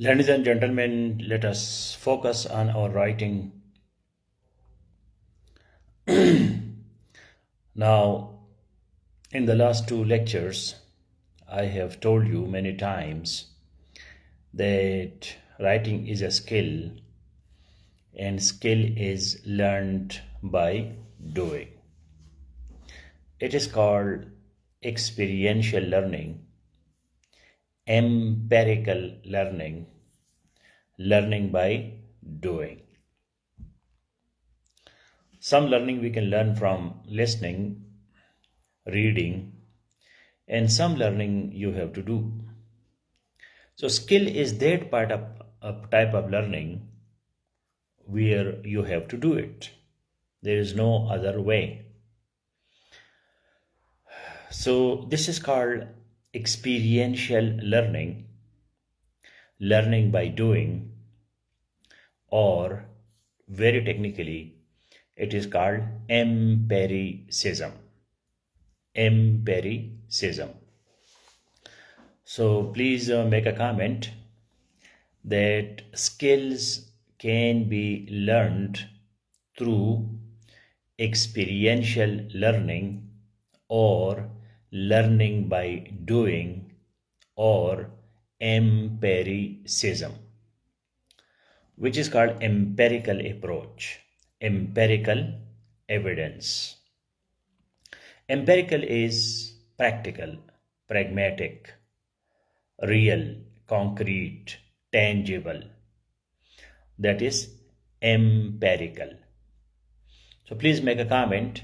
Ladies and gentlemen, let us focus on our writing. Now, in the last two lectures, I have told you many times that writing is a skill and skill is learned by doing. It is called experiential learning, empirical learning, learning by doing. Some learning we can learn from listening, reading, and some learning you have to do. So, skill is that part of a type of learning where you have to do it. There is no other way. So, this is called experiential learning, learning by doing, or very technically, it is called empiricism. Empiricism. So please make a comment that skills can be learned through experiential learning or learning by doing or empiricism, which is called empirical approach, empirical evidence. Empirical is practical, pragmatic, real, concrete, tangible. That is empirical. So please make a comment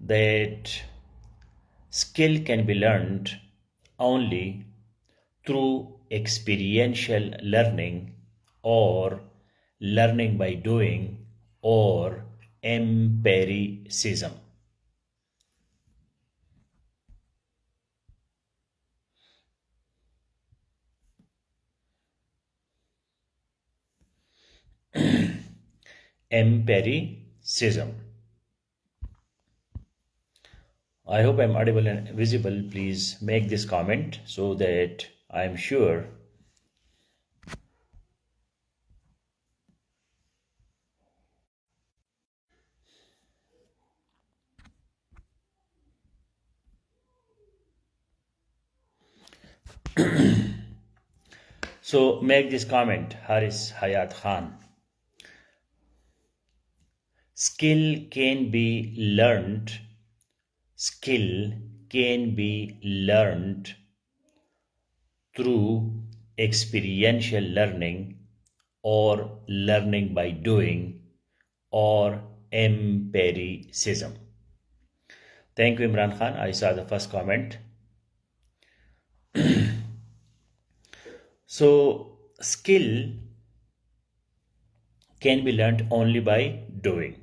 that skill can be learned only through experiential learning or learning by doing or empiricism. Empiricism. I hope I'm audible and visible. Please make this comment so that I'm sure. So make this comment, Haris Hayat Khan. Skill can be learned. Skill can be learned through experiential learning or learning by doing or empiricism. Thank you, Imran Khan. I saw the first comment. So, skill can be learned only by doing.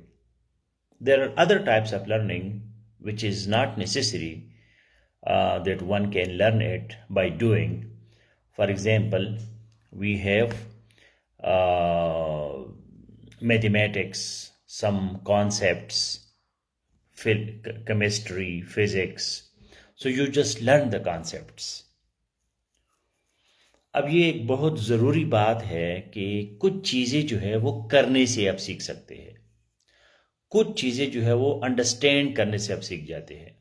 There are other types of learning which is not necessary that one can learn it by doing. For example, we have mathematics, some concepts, chemistry, physics. So you just learn the concepts. अब ये एक बहुत ज़रूरी बात है कि कुछ चीज़ें जो है वो करने से आप सीख सकते हैं, कुछ चीज़ें जो है वो अंडरस्टैंड करने से आप सीख जाते हैं.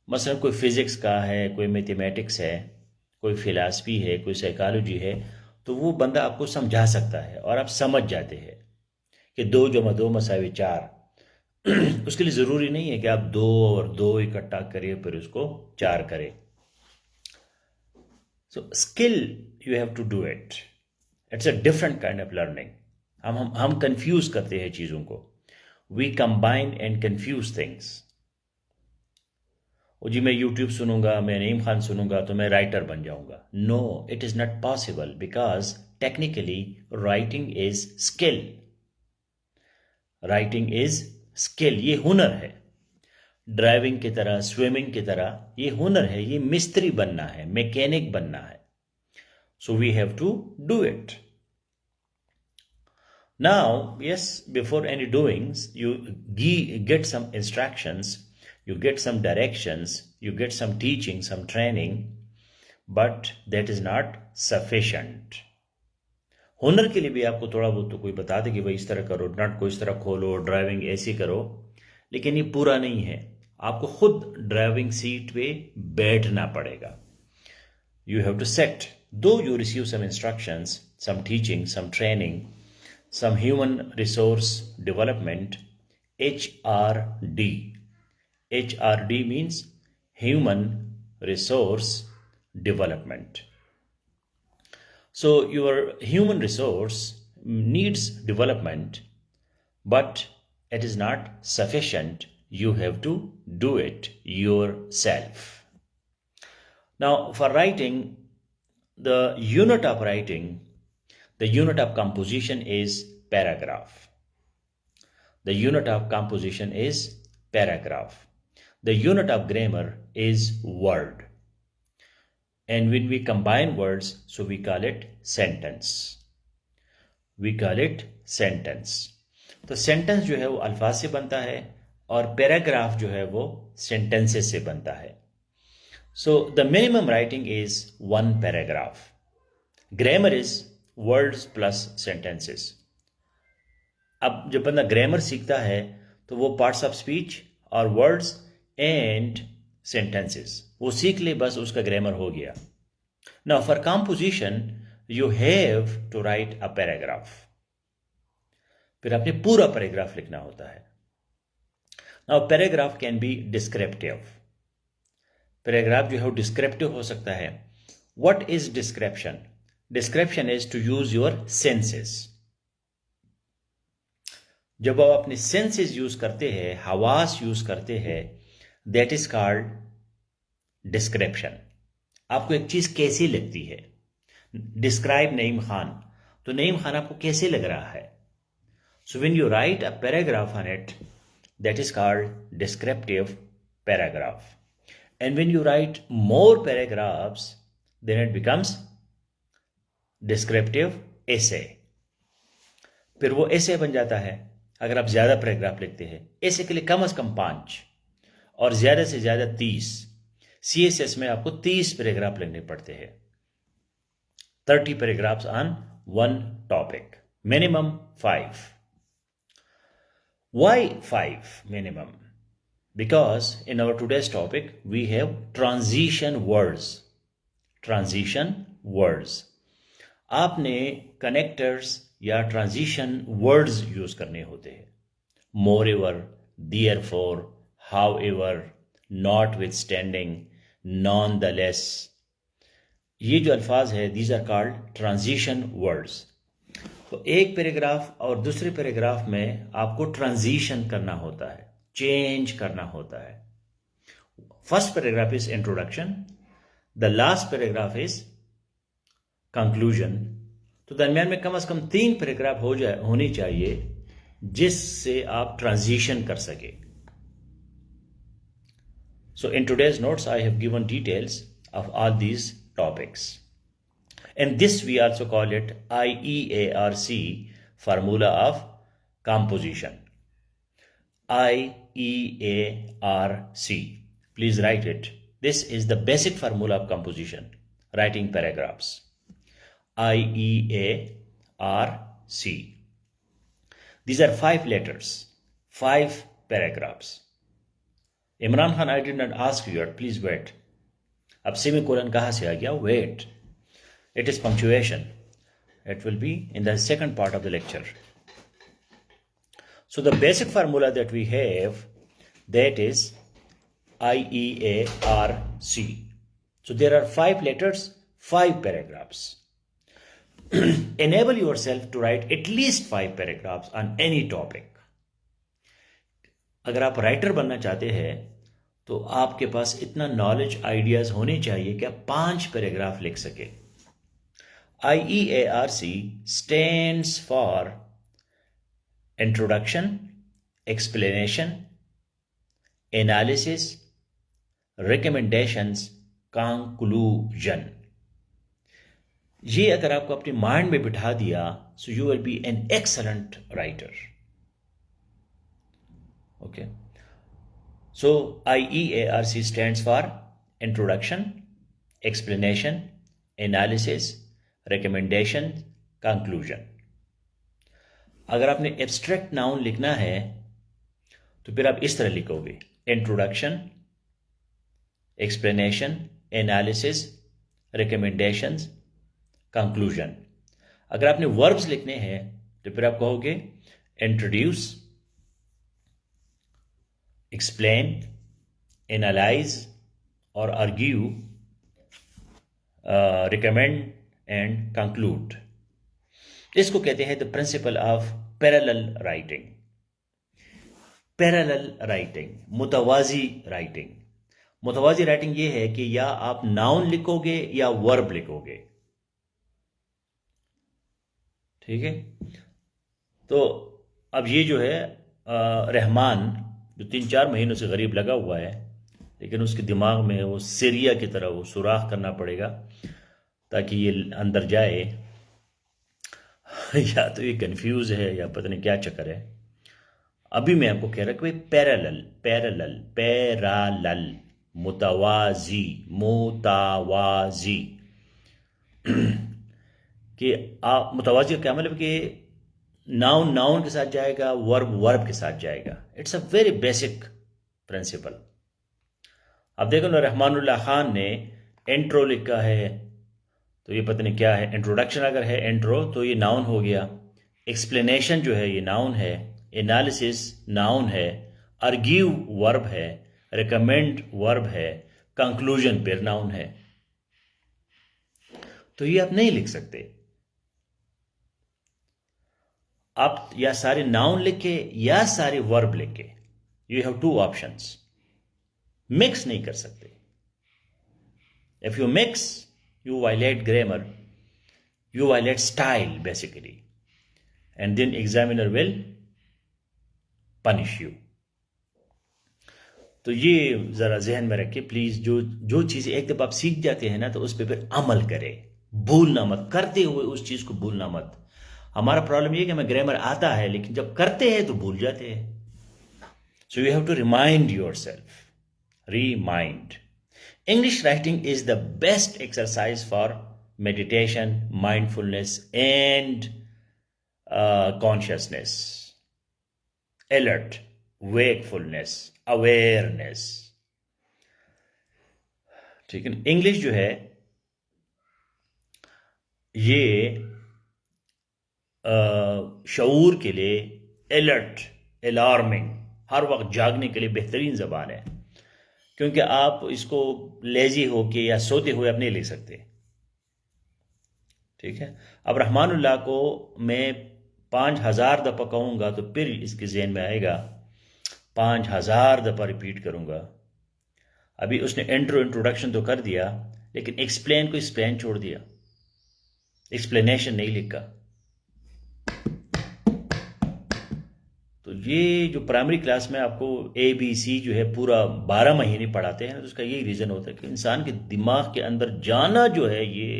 मसलन कोई फिज़िक्स का है, कोई मैथमेटिक्स है, कोई फिलॉसफी है, कोई साइकोलॉजी है, तो वो बंदा आपको समझा सकता है और आप समझ जाते हैं कि 2 जमा 2 मसावी 4. उसके लिए ज़रूरी नहीं है कि आप 2 और 2 इकट्ठा करिए फिर उसको 4 करें. So skill, you have to do it. It's a different kind of learning. हम कंफ्यूज करते हैं चीज़ों को. We combine and confuse things. और जी मैं यूट्यूब सुनूंगा, मैं नईम खान सुनूंगा तो मैं राइटर बन जाऊंगा. No, it is not possible because technically writing is skill. Writing is skill, ये हुनर है. ड्राइविंग की तरह, स्विमिंग की तरह ये हुनर है, ये मिस्त्री बनना है, मैकेनिक बनना है. So we have to do it. Now, yes, before any doings, you get some instructions, you get some directions, you get some teaching, some training. But that is not sufficient. हुनर के लिए भी आपको थोड़ा बहुत तो कोई बता दे कि भाई इस तरह करो, नट को इस तरह खोलो, ड्राइविंग ऐसी करो, लेकिन ये पूरा नहीं है। आपको खुद ड्राइविंग सीट पे बैठना पड़ेगा। You have to set, though you receive some instructions, some teaching, some training, some human resource development, HRD. HRD means human resource development. So your human resource needs development, but it is not sufficient. You have to do it yourself. Now, for writing, the unit of writing, the unit of composition is paragraph. The unit of composition is paragraph. The unit of grammar is word. And when we combine words, so we call it sentence. We call it sentence. तो sentence जो है वो अल्फाज से बनता है और paragraph जो है वो sentences से बनता है. So the minimum writing is one paragraph. Grammar is words plus sentences. अब जब बंदा ग्रामर सीखता है तो वो पार्ट्स ऑफ स्पीच और वर्ड्स एंड सेंटेंसेस वो सीख ले, बस उसका ग्रामर हो गया. Now for composition you have to write a paragraph. फिर आपने पूरा पैराग्राफ लिखना होता है. Now paragraph can be descriptive. Paragraph जो है वो डिस्क्रिप्टिव हो सकता है. What is description? Description is to use your senses. जब आप अपने सेंसेस यूज करते हैं, हवास यूज करते हैं, दैट इज कॉल्ड डिस्क्रिप्शन. आपको एक चीज कैसी लगती है? डिस्क्राइब नईम खान, तो नईम खान आपको कैसे लग रहा है? So when you right a paragraph on it, that is called descriptive paragraph. And when you write more paragraphs, then it becomes descriptive essay. फिर वो essay बन जाता है अगर आप ज्यादा पैराग्राफ लिखते हैं. essay के लिए कम से कम 5 और ज्यादा से ज्यादा 30. CSS में आपको 30 पैराग्राफ लिखने पड़ते हैं. 30 paragraphs on one topic. Minimum 5. Why 5 minimum? Because in our today's topic we have transition words. Transition words. आपने connectors या transition words यूज करने होते हैं. Moreover, therefore, however, notwithstanding, nonetheless. ये जो अल्फाज है these are called transition words. तो एक पैराग्राफ और दूसरे पैराग्राफ में आपको ट्रांजिशन करना होता है, चेंज करना होता है. First paragraph is introduction, the last paragraph is conclusion. तो दरमियान में कम से कम 3 पैराग्राफ होनी चाहिए जिससे आप ट्रांजिशन कर सके. So in today's notes I have given details of all these topics. And this we also call it IEARC, formula of composition. IEARC. Please write it. This is the basic formula of composition, writing paragraphs. IEARC. These are 5 letters, 5 paragraphs. Imran Khan, I did not ask you yet. Please wait. अब semicolon कहाँ से आ गया? Wait. It is punctuation. It will be in the second part of the lecture. So the basic formula that we have, that is IEARC. So there are 5 letters, 5 paragraphs. Enable yourself to write at least 5 paragraphs on any topic. अगर आप writer बनना चाहते हैं तो आपके पास इतना knowledge, ideas होने चाहिए कि आप 5 पैराग्राफ लिख सके. IEARC stands for Introduction, Explanation, Analysis, Recommendations, Conclusion. ये अगर आपको अपने माइंड में बिठा दिया, so you will be an excellent writer. Okay. So IEARC stands for Introduction, explanation, analysis, recommendation, conclusion. अगर आपने एब्स्ट्रैक्ट नाउन लिखना है तो फिर आप इस तरह लिखोगे, introduction, explanation, analysis, recommendations, conclusion. अगर आपने वर्ब्स लिखने हैं तो फिर आप कहोगे इंट्रोड्यूस, एक्सप्लेन, एनालाइज और आर्ग्यू, रिकमेंड एंड कंक्लूड। इसको कहते हैं the principle of parallel writing. Parallel writing, मुतवाजी राइटिंग। मुतवाजी राइटिंग ये है कि या आप नाउन लिखोगे या वर्ब लिखोगे, ठीक है। तो अब ये जो है रहमान जो 3-4 महीनों से गरीब लगा हुआ है, लेकिन उसके दिमाग में वो सीरिया की तरह वो सुराख करना पड़ेगा ताकि ये अंदर जाए। या तो ये कंफ्यूज है या पता नहीं क्या चक्कर है। अभी मैं आपको कह रहा कि भाई पैरेलल, पैरेलल, पैरालल, मुतवाजी, मुतावाजी। कि आप मुतवाजी का क्या मतलब कि नाउन नाउन के साथ जाएगा, वर्ब वर्ब के साथ जाएगा। It's a very basic principle. अब देखो ना, रहमानुल्लाह खान ने इंट्रो लिखा है तो ये पता नहीं क्या है। इंट्रोडक्शन अगर है इंट्रो तो ये नाउन हो गया। एक्सप्लेनेशन जो है ये नाउन है। एनालिसिस नाउन है। आर्ग्यू वर्ब है। रिकमेंड वर्ब है। कंक्लूजन फिर नाउन है। तो ये आप नहीं लिख सकते। आप या सारे नाउन लिखे या सारे वर्ब लिखे। You have 2 options. मिक्स नहीं कर सकते। If you mix, you violate grammar, you violate style basically, and then examiner will punish you. तो ये ज़रा जहन में रखें प्लीज़। जो चीज़ें एक दफ़ा आप सीख जाते हैं ना तो उस पर फिर अमल करें, भूलना मत। करते हुए उस चीज़ को भूलना मत। हमारा प्रॉब्लम ये है कि हमें ग्रामर आता है लेकिन जब करते हैं तो भूल जाते हैं। So you have to remind your self, remind. English writing is the best exercise for meditation, mindfulness, and consciousness, alert, wakefulness, awareness. ठीक है। इंग्लिश जो है ये शऊर के लिए अलर्ट, अलार्मिंग, हर वक्त जागने के लिए बेहतरीन ज़बान है। क्योंकि आप इसको लेजी होके या सोते हुए आप नहीं लिख सकते, ठीक है। अब रहमानुल्लाह को मैं 5000 दफ़ा कहूँगा तो फिर इसके जहन में आएगा, 5000 दफ़ा रिपीट करूँगा। अभी उसने इंट्रोडक्शन तो कर दिया लेकिन एक्सप्लेन को एक्सप्लेन छोड़ दिया, एक्सप्लेनेशन नहीं लिखा। तो ये जो प्राइमरी क्लास में आपको ABC जो है पूरा 12 महीने पढ़ाते हैं तो उसका यही रीज़न होता है कि इंसान के दिमाग के अंदर जाना जो है ये,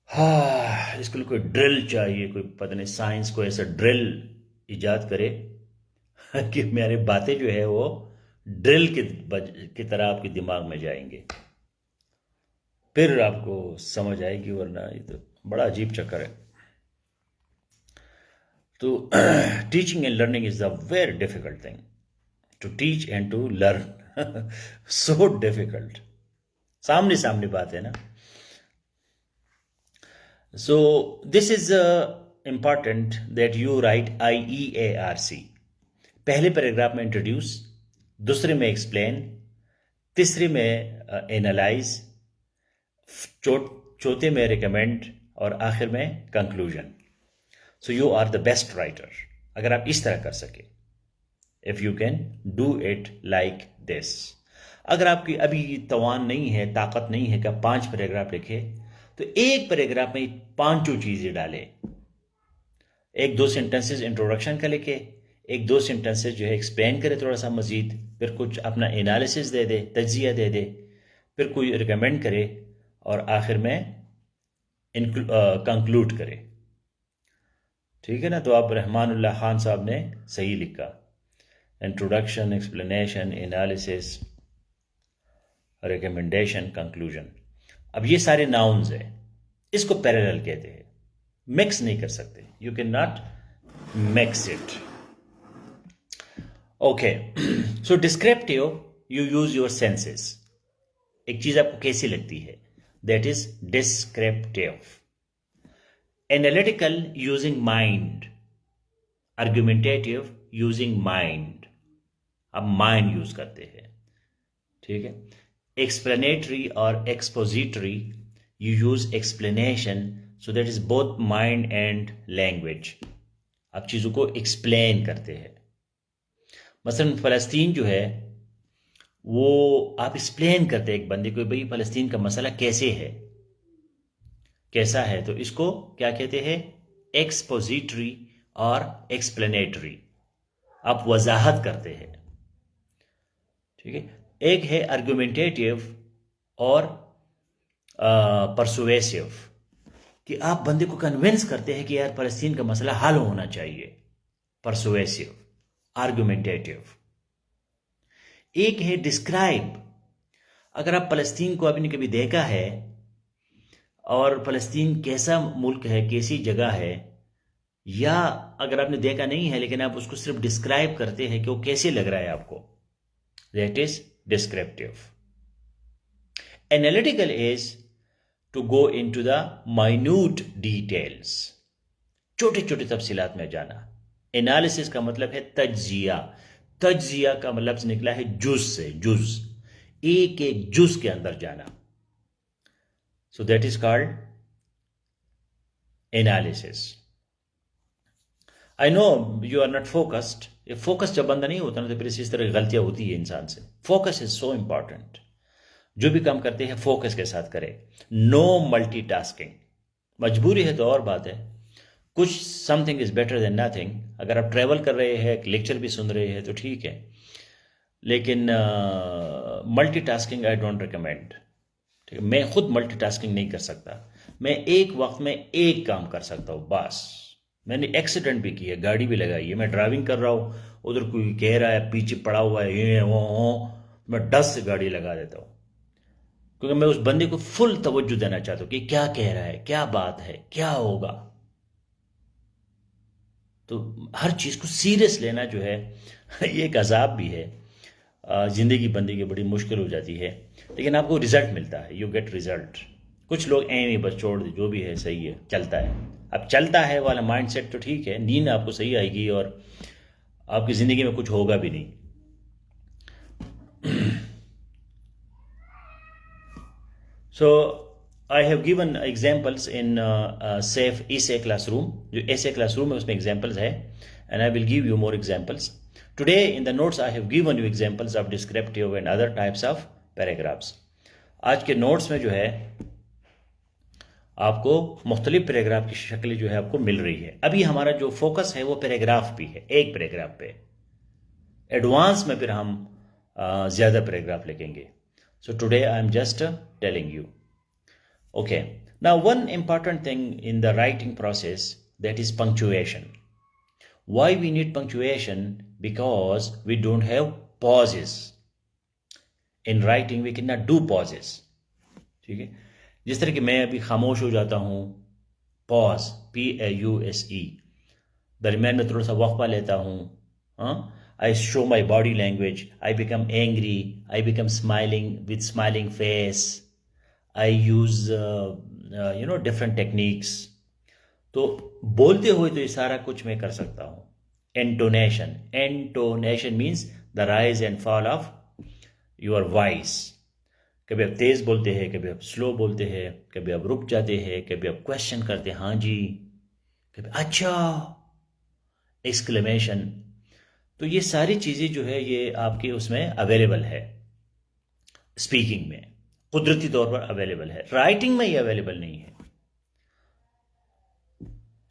हाँ, इसके लिए कोई ड्रिल चाहिए। कोई पता नहीं साइंस को ऐसा ड्रिल इजाद करे कि मेरी बातें जो है वो ड्रिल की तरह आपके दिमाग में जाएंगे, फिर आपको समझ आएगी, वरना ये तो बड़ा अजीब चक्कर है। तो teaching and learning is a very difficult thing. To teach and to learn, so difficult. सामने सामने बात है ना। So this is important that you write IEARC. पहले पैराग्राफ में इंट्रोड्यूस, दूसरे में एक्सप्लेन, तीसरे में एनालाइज, चौथे में रिकमेंड और आखिर में conclusion. So you are the best writer अगर आप इस तरह कर सके। If you can do it like this. अगर आपकी अभी तवान नहीं है, ताकत नहीं है कि आप 5 पैराग्राफ लिखे, तो एक पैराग्राफ में 5 चीजें डाले। 1-2 सेंटेंसेस इंट्रोडक्शन का लिखे, 1-2 सेंटेंसेस जो है एक्सप्लेन करे थोड़ा सा मजीद, फिर कुछ अपना एनालिसिस दे दे, तज्जिया दे दे, फिर कोई रिकमेंड करे और आखिर में कंक्लूड करे। ठीक है ना। तो आप रहमानुल्लाह खान साहब ने सही लिखा। Introduction, explanation, analysis, recommendation, conclusion. अब ये सारे नाउन्स है, इसको पैरेलल कहते हैं, मिक्स नहीं कर सकते, you can not mix it. Okay, so descriptive, you use your senses. एक चीज आपको कैसी लगती है, that is descriptive. Analytical, using mind. Argumentative, using mind, आप माइंड यूज करते हैं, ठीक है। एक्सप्लेनेटरी और expository, you use explanation, so that is both mind and language, आप चीजों को एक्सप्लेन करते हैं। मसलन फ़लस्तीन जो है वो आप एक्सप्लेन करते हैं एक बंदे को, भाई फ़लस्तीन का मसला कैसे है, कैसा है, तो इसको क्या कहते हैं, एक्सपोजिटरी और एक्सप्लेनेटरी, आप वजाहत करते हैं, ठीक है। एक है आर्गुमेंटेटिव और परसुएसिव, कि आप बंदे को कन्विंस करते हैं कि यार फ़लस्तीन का मसला हल होना चाहिए, परसुएसिव, आर्गुमेंटेटिव। एक है डिस्क्राइब, अगर आप फ़लस्तीन को आपने कभी देखा है और फ़लस्तीन कैसा मुल्क है, कैसी जगह है, या अगर आपने देखा नहीं है लेकिन आप उसको सिर्फ डिस्क्राइब करते हैं कि वो कैसे लग रहा है आपको, that is descriptive. Analytical is to go into the minute details, छोटे छोटे तफसीलात में जाना। एनालिसिस का मतलब है तज्जिया, तज्जिया का मतलब निकला है जुज से, जुज, एक एक जुज के अंदर जाना, so that is called analysis. I know you are not focused, ये फोकस जब बंदा नहीं होता ना तो फिर इस तरह की गलतियां होती है इंसान से। फोकस इज सो इंपॉर्टेंट, जो भी काम करते हैं फोकस के साथ करें, नो मल्टीटास्किंग। मजबूरी है तो और बात है, कुछ something is better than nothing. अगर आप ट्रैवल कर रहे हैं, लेक्चर भी सुन रहे हैं तो ठीक है, लेकिन मल्टीटास्किंग आई डोंट रिकमेंड, ठीक है। मैं खुद मल्टीटास्किंग नहीं कर सकता, मैं एक वक्त में एक काम कर सकता हूँ बस। मैंने एक्सीडेंट भी किया, गाड़ी भी लगाई है, मैं ड्राइविंग कर रहा हूँ, उधर कोई कह रहा है पीछे पड़ा हुआ है ये वो, मैं 10 से गाड़ी लगा देता हूँ, क्योंकि मैं उस बंदे को फुल तवज्जो देना चाहता हूँ कि क्या कह रहा है, क्या बात है, क्या होगा। तो हर चीज को सीरियस लेना जो है ये एक अजाब भी है, जिंदगी बंदी की बड़ी मुश्किल हो जाती है, लेकिन आपको रिजल्ट मिलता है, यू गेट रिजल्ट। कुछ लोग ऐਵੇਂ बस छोड़ दे, जो भी है सही है, चलता है। अब चलता है वाला माइंडसेट तो ठीक है, नींद आपको सही आएगी और आपकी जिंदगी में कुछ होगा भी नहीं। So I have given examples in safe essay classroom, जो ऐसे क्लासरूम है उसमें एग्जाम्पल्स है, and I will give you more examples today. In the notes I have given you examples of descriptive and other types of paragraphs. आज के notes में जो है आपको मुख्तलिफ पैराग्राफ की शक्लें जो है आपको मिल रही है। अभी हमारा जो फोकस है वो पैराग्राफ भी है, एक पैराग्राफ पे। एडवांस में फिर हम ज़्यादा पैराग्राफ लिखेंगे। So today I am just telling you, okay. Now one important thing in the writing process, that is punctuation. Why we need punctuation? Because we don't have pauses. In writing we cannot do pauses. ठीक है, जिस तरह कि मैं अभी खामोश हो जाता हूँ, पॉज, PAUSE, दरमियान में थोड़ा सा वक्फा लेता हूँ, I show my body language, I become angry, I become smiling with smiling face, I use different techniques. तो बोलते हुए तो ये सारा कुछ मैं कर सकता हूं। Intonation, intonation means the rise and fall of your voice. कभी आप तेज बोलते हैं, कभी आप स्लो बोलते हैं, कभी आप रुक जाते हैं, कभी आप क्वेश्चन करते हैं, हाँ जी, कभी अच्छा, एक्सक्लेमेशन। तो ये सारी चीजें जो है ये आपके उसमें अवेलेबल है, स्पीकिंग में कुदरती तौर पर अवेलेबल है, राइटिंग में ये अवेलेबल नहीं है।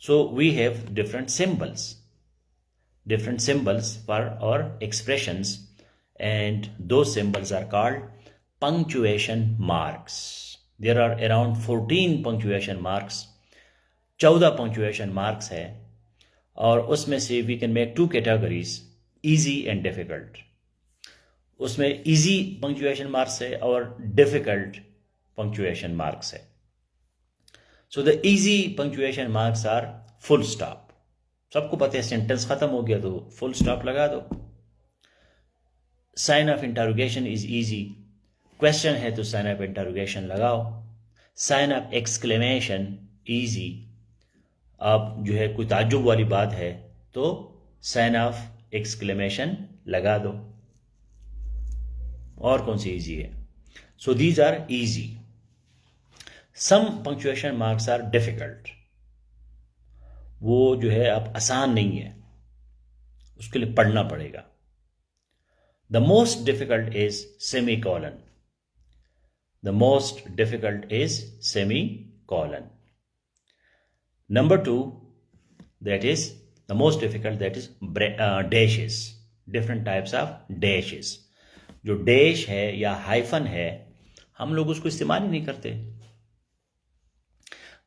So we have different symbols for our expressions, and those symbols are called punctuation marks. There are around 14 punctuation marks, 14 punctuation marks है, और उसमें से we can make two categories, easy and difficult. उसमें easy punctuation marks है और difficult punctuation marks है. So the easy punctuation marks are full stop. सबको पता है सेंटेंस खत्म हो गया तो फुल स्टॉप लगा दो. Sign of interrogation is easy. Question है तो साइन ऑफ इंटरोगेशन लगाओ. Sign of exclamation easy. अब जो है कोई ताज्जुब वाली बात है तो साइन ऑफ एक्सक्लेमेशन लगा दो. और कौन सी इजी है? So these are easy. Some punctuation marks are difficult. वो जो है अब आसान नहीं है, उसके लिए पढ़ना पड़ेगा. The most difficult is semi colon. The most difficult is semi colon. Number 2, that is the most difficult, that is dashes. Different types of dashes. जो डैश है या हाइफन है हम लोग उसको इस्तेमाल ही नहीं करते.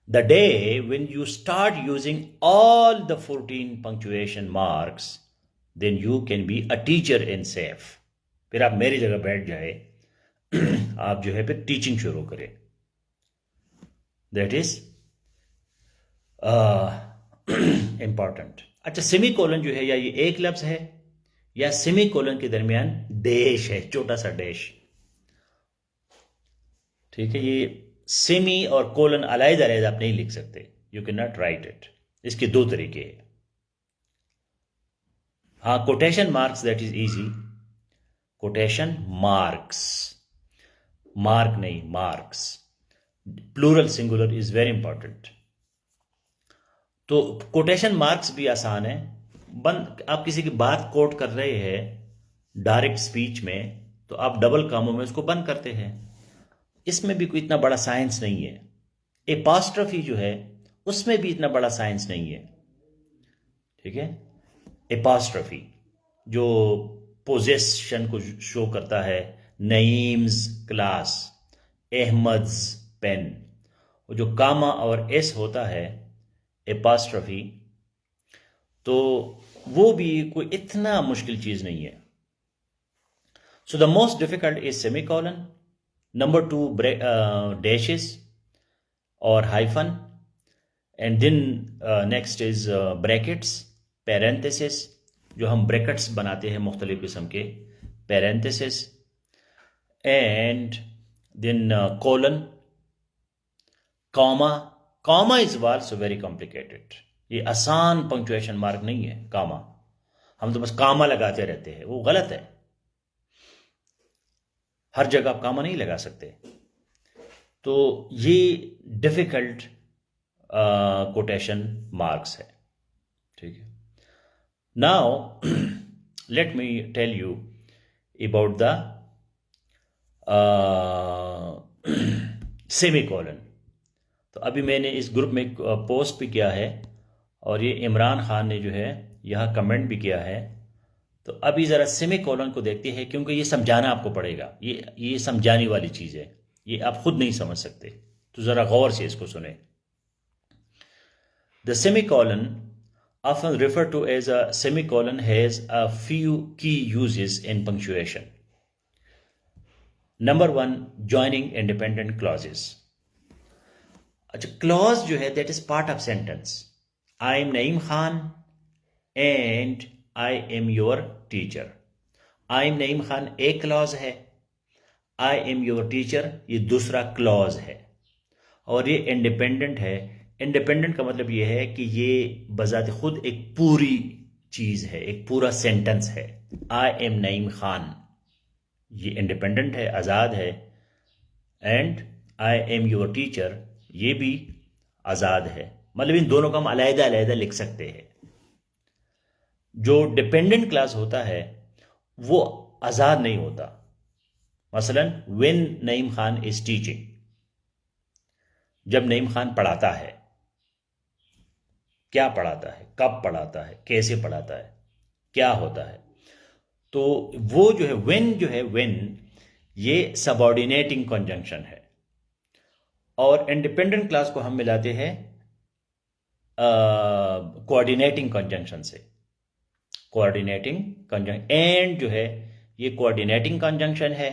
The day when you start using all the 14 punctuation marks, then you can be a teacher in safe. फिर आप मेरी जगह बैठ जाए आप जो है फिर टीचिंग शुरू करें. That is important. अच्छा, सेमी कोलन जो है या ये एक लफ्ज है या सेमी कोलन के दरमियान डैश है, छोटा सा डैश. ठीक है, ये सेमी और कोलन अलग अलग आप नहीं लिख सकते. You can not write it. इसके दो तरीके हैं. हाँ, quotation marks that is easy. Quotation marks, mark नहीं, marks. Plural singular is very important. तो कोटेशन मार्क्स भी आसान है. आप किसी की बात कोट कर रहे हैं डायरेक्ट स्पीच में तो आप डबल कामों में उसको बंद करते हैं. इसमें भी कोई इतना बड़ा साइंस नहीं है. एपॉस्ट्रोफी जो है उसमें भी इतना बड़ा साइंस नहीं है. ठीक है, एपॉस्ट्रोफी जो पोजेशन को शो करता है, नईम्स क्लास, अहमद्स पेन, जो कामा और एस होता है एपॉस्ट्रोफी, तो वो भी कोई इतना मुश्किल चीज नहीं है. So the most difficult is semicolon. Number 2 dashes और hyphen, and then next is brackets, parenthesis, जो हम ब्रैकेट्स बनाते हैं मुख्तलिफ किस्म के, parenthesis, and then colon, comma. Comma is also very complicated. ये आसान पंक्चुएशन मार्क नहीं है कॉमा. हम तो बस कॉमा लगाते रहते हैं, वो गलत है. हर जगह आप कॉमा नहीं लगा सकते. तो ये डिफिकल्ट कोटेशन मार्क्स है. ठीक है. Now let me tell you about the semicolon. तो अभी मैंने इस ग्रुप में पोस्ट भी किया है और ये इमरान खान ने जो है यहाँ कमेंट भी किया है. तो अभी ज़रा सेमीकोलन को देखते हैं क्योंकि ये समझाना आपको पड़ेगा. ये समझाने वाली चीज़ है, ये आप खुद नहीं समझ सकते. तो ज़रा गौर से इसको सुने. The semicolon often referred to as a semicolon has a few key uses in punctuation. Number 1, joining independent clauses. अच्छा, क्लॉज जो है that is part of sentence. I am Naeem Khan and I am your teacher. I am Naeem Khan एक clause है, I am your teacher ये दूसरा clause है, और ये इंडिपेंडेंट है. इंडिपेंडेंट का मतलब ये है कि ये बजाते खुद एक पूरी चीज है, एक पूरा सेंटेंस है. आई एम नईम खान ये इंडिपेंडेंट है, आज़ाद है, and I am your teacher ये भी आज़ाद है. मतलब इन दोनों को हम अलहदा अलहदा लिख सकते हैं. जो डिपेंडेंट क्लास होता है वो आज़ाद नहीं होता. मसलन when Naeem Khan is teaching, जब नईम खान पढ़ाता है, क्या पढ़ाता है, कब पढ़ाता है, कैसे पढ़ाता है, क्या होता है, तो वो जो है व्हेन ये सबऑर्डिनेटिंग कंजंक्शन है. और इंडिपेंडेंट क्लास को हम मिलाते हैं कोऑर्डिनेटिंग कंजंक्शन से. कोऑर्डिनेटिंग कंजंक्शन एंड जो है ये कोऑर्डिनेटिंग कंजंक्शन है,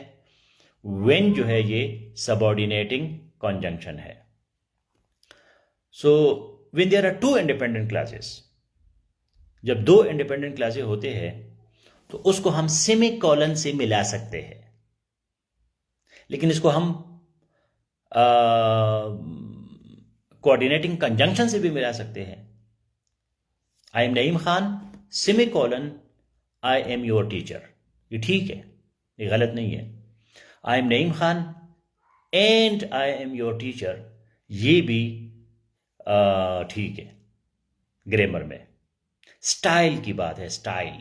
व्हेन जो है ये सबऑर्डिनेटिंग कंजंक्शन है। So when there are two independent clauses, जब दो इंडिपेंडेंट क्लासेस होते हैं तो उसको हम सेमीकोलन से मिला सकते हैं, लेकिन इसको हम कोऑर्डिनेटिंग कंजंक्शन से भी मिला सकते हैं। I am Naeem Khan semicolon I am your teacher, ये ठीक है, ये गलत नहीं है। I am Naeem Khan and I am your teacher, ये भी ठीक है ग्रामर में। स्टाइल की बात है, स्टाइल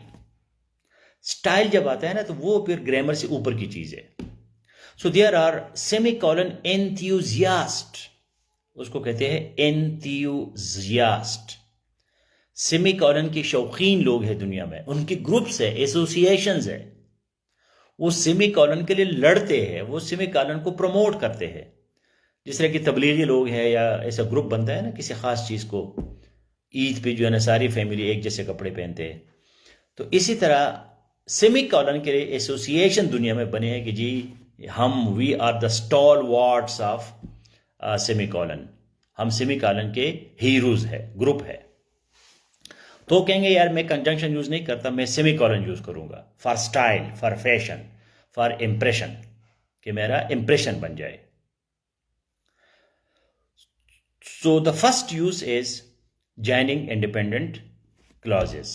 स्टाइल जब आता है ना तो वो फिर ग्रामर से ऊपर की चीज है। So there are semicolon enthusiast, उसको कहते हैं एंथुजियास्ट। सेमीकोलन के शौकीन लोग हैं दुनिया में, उनके ग्रुप्स है, एसोसिएशंस है, वो सेमीकोलन के लिए लड़ते हैं, वो सेमीकोलन को प्रमोट करते हैं। जिस तरह की तबलीगी लोग हैं या ऐसा ग्रुप बनता है ना किसी खास चीज को, ईद पे जो है ना सारी फैमिली एक जैसे कपड़े पहनते हैं, तो इसी तरह सेमीकोलन के लिए एसोसिएशन दुनिया में बने हैं कि जी हम we are the stalwarts of semicolon, हम सेमीकोलन के हीरोज है, ग्रुप है। तो कहेंगे यार मैं कंजंक्शन यूज नहीं करता, मैं सेमीकोलन यूज करूंगा for style, for fashion, for impression, कि मेरा इंप्रेशन बन जाए। So the first use is joining independent clauses.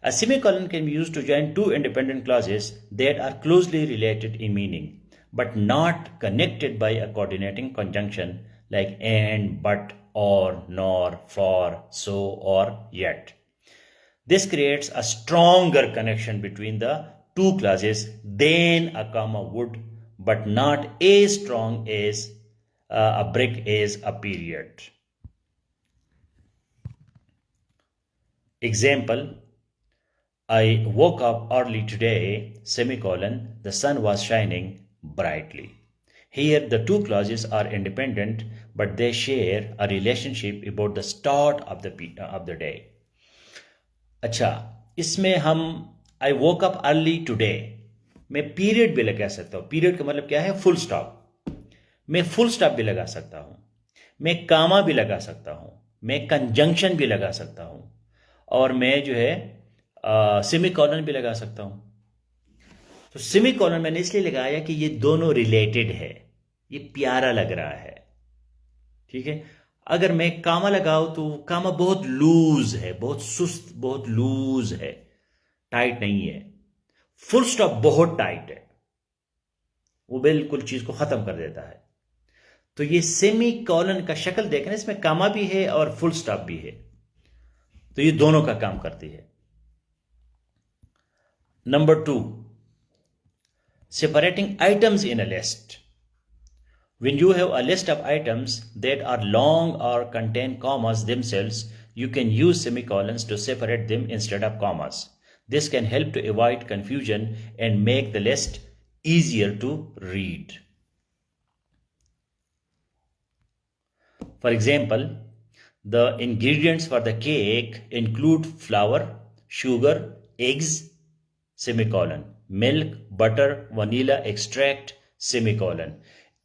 A semicolon can be used to join two independent clauses that are closely related in meaning, but not connected by a coordinating conjunction like and, but, or, nor, for, so, or, yet. This creates a stronger connection between the two clauses than a comma would, but not as strong as a break is a period. Example, I woke up early today, semicolon, the sun was shining brightly. Here the two clauses are independent, but they share a relationship about the start of the day. अच्छा, इसमें हम I woke up early today मैं period भी लगा सकता हूँ। Period का मतलब क्या है? Full stop. मैं फुल स्टॉप भी लगा सकता हूँ, मैं कामा भी लगा सकता हूँ, मैं कंजंक्शन भी लगा सकता हूँ, और मैं जो है सेमीकोलन भी लगा सकता हूं। तो सेमीकोलन मैंने इसलिए लगाया कि ये दोनों रिलेटेड है, ये प्यारा लग रहा है, ठीक है। अगर मैं कामा लगाऊं तो कामा बहुत लूज है, बहुत सुस्त, बहुत लूज है, टाइट नहीं है। फुल स्टॉप बहुत टाइट है, वो बिल्कुल चीज को खत्म कर देता है। तो ये सेमीकोलन का शक्ल देखना, इसमें कामा भी है और फुल स्टॉप भी है, तो ये दोनों का काम करती है। Number 2, separating items in a list. When you have a list of items that are long or contain commas themselves, you can use semicolons to separate them instead of commas. This can help to avoid confusion and make the list easier to read. For example, the ingredients for the cake include flour, sugar, eggs, semicolon, milk, butter, vanilla extract, semicolon,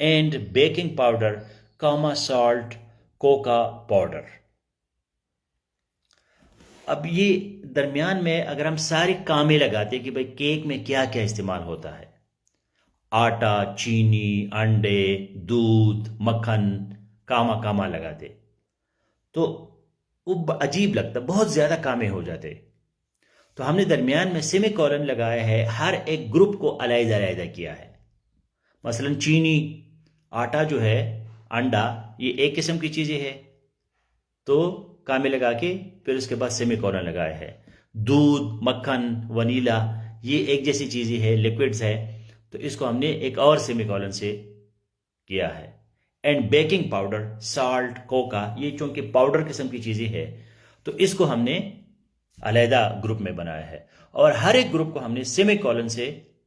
and baking powder, comma, salt, cocoa powder. अब ये दरमियान में अगर हम सारे कामे लगाते कि भाई केक में क्या क्या इस्तेमाल होता है, आटा, चीनी, अंडे, दूध, मक्खन, कामा कामा लगाते तो वो अजीब लगता, बहुत ज्यादा कामे हो जाते। तो हमने दरमियान में सेमीकोलन लगाया है, हर एक ग्रुप को अलग-अलग किया है। मसलन चीनी, आटा जो है, अंडा, ये एक किस्म की चीजें है, तो कामे लगा के फिर उसके बाद सेमीकोलन लगाया है। दूध, मक्खन, वनीला, ये एक जैसी चीजें है, लिक्विड्स है, तो इसको हमने एक और सेमीकोलन से किया है। And baking powder, salt, Coca, ये चूंकि पाउडर किस्म की चीजें है, तो इसको हमने अलहदा ग्रुप में बनाया है और हर एक ग्रुप को हमने सेमीकोलन से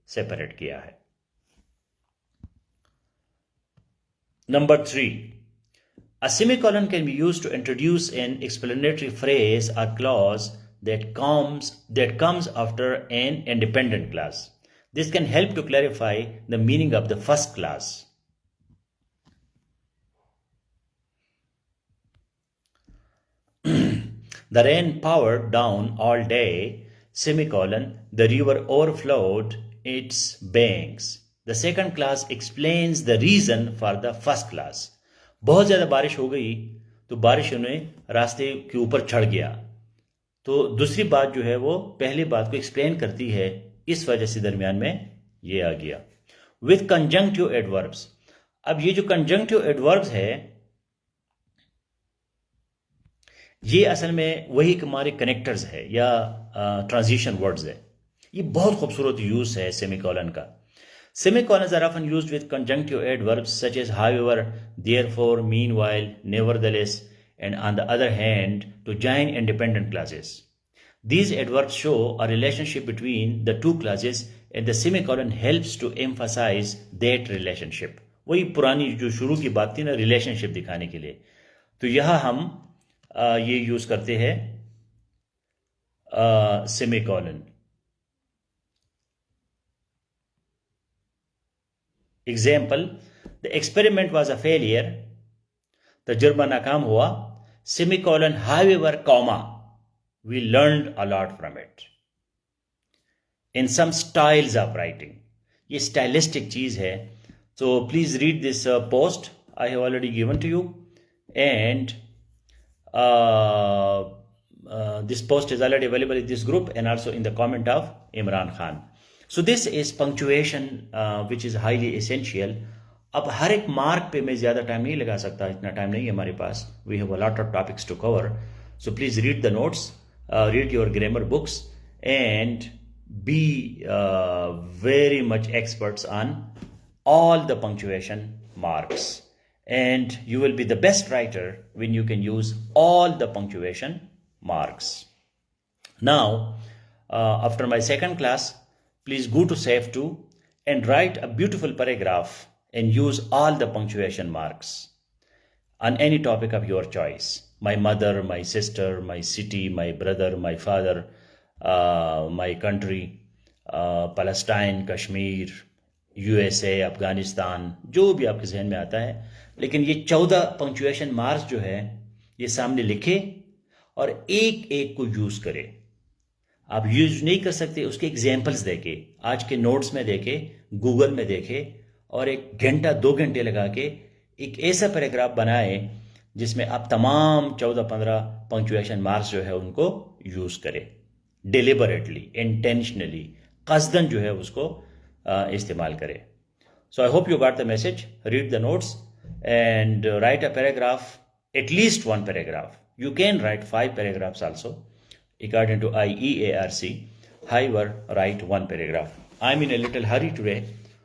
सेपरेट किया है। Number 3, a semicolon can be used to introduce an explanatory phrase or clause that comes after an independent clause. This can help to clarify the meaning of the first clause. The rain poured down all day, semicolon, the river overflowed its banks. The second clause explains the reason for the first clause. बहुत ज़्यादा बारिश हो गई तो बारिश उन्हें रास्ते के ऊपर चढ़ गया, तो दूसरी बात जो है वो पहली बात को एक्सप्लेन करती है, इस वजह से दरमियान में ये आ गया. With conjunctive adverbs. अब ये जो कंजंक्टिव एडवर्ब्स है ये असल में वही हमारे कनेक्टर्स है या ट्रांजिशन वर्ड्स है. ये बहुत खूबसूरत यूज है सेमीकोलन का. Semicolons are often used with conjunctive adverbs such as however, therefore, meanwhile, nevertheless, and on the other hand, to join independent clauses. These adverbs show a relationship between the two clauses and the semicolon helps to emphasize that relationship. वही पुरानी जो शुरू की बात थी ना relationship दिखाने के लिए, तो यहाँ हम ये यूज करते हैं semicolon. Example, the experiment was a failure, तजुर्बा नाकाम हुआ, semicolon however comma we learned a lot from it. In some styles of writing, ये स्टाइलिस्टिक चीज है. So please read this post I have already given to you, and this post is already available in this group and also in the comment of Imran Khan. So this is punctuation which is highly essential. अब हर एक mark पे मैं ज़्यादा time नहीं लगा सकता, इतना time नहीं है हमारे पास. We have a lot of topics to cover. So please read the notes, read your grammar books and be very much experts on all the punctuation marks. And you will be the best writer when you can use all the punctuation marks. Now, after my second class, please go to Save 2 and write a beautiful paragraph and use all the punctuation marks on any topic of your choice. My mother, my sister, my city, my brother, my father, my country, Palestine, Kashmir, USA, Afghanistan, जो भी आपके जहन में आता है. लेकिन ये 14 punctuation marks जो है ये सामने लिखे और एक एक को यूज करें. आप यूज नहीं कर सकते, उसके एग्जाम्पल्स देके, आज के नोट्स में देखे, गूगल में देखे और 1 घंटा 2 घंटे लगा के एक ऐसा पैराग्राफ बनाए जिसमें आप तमाम 14-15 पंक्चुएशन मार्क्स जो है उनको यूज करें. डिलिबरेटली, इंटेंशनली, कस्दन जो है उसको इस्तेमाल करें. So I hope you got the message. Read the notes and write a paragraph, at least 1 paragraph. You can write 5 paragraphs also, according to IEARC. However, write 1 paragraph. I'm in a little hurry today,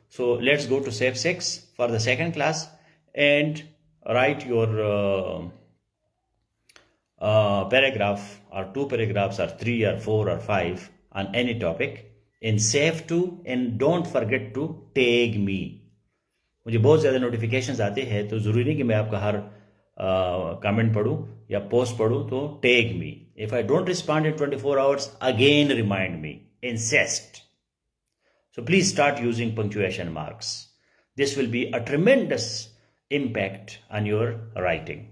so let's go to Step 6 for the second class and write your paragraph or 2 paragraphs or 3 or 4 or 5 on any topic. In Save 2 and don't forget to tag me. मुझे बहुत ज़्यादा notifications आते हैं तो ज़रूरी नहीं कि मैं आपका हर कमेंट पढ़ूं या पोस्ट पढ़ूं, तो tag me. If I don't respond in 24 hours, again remind me. Insist. So please start using punctuation marks. This will be a tremendous impact on your writing.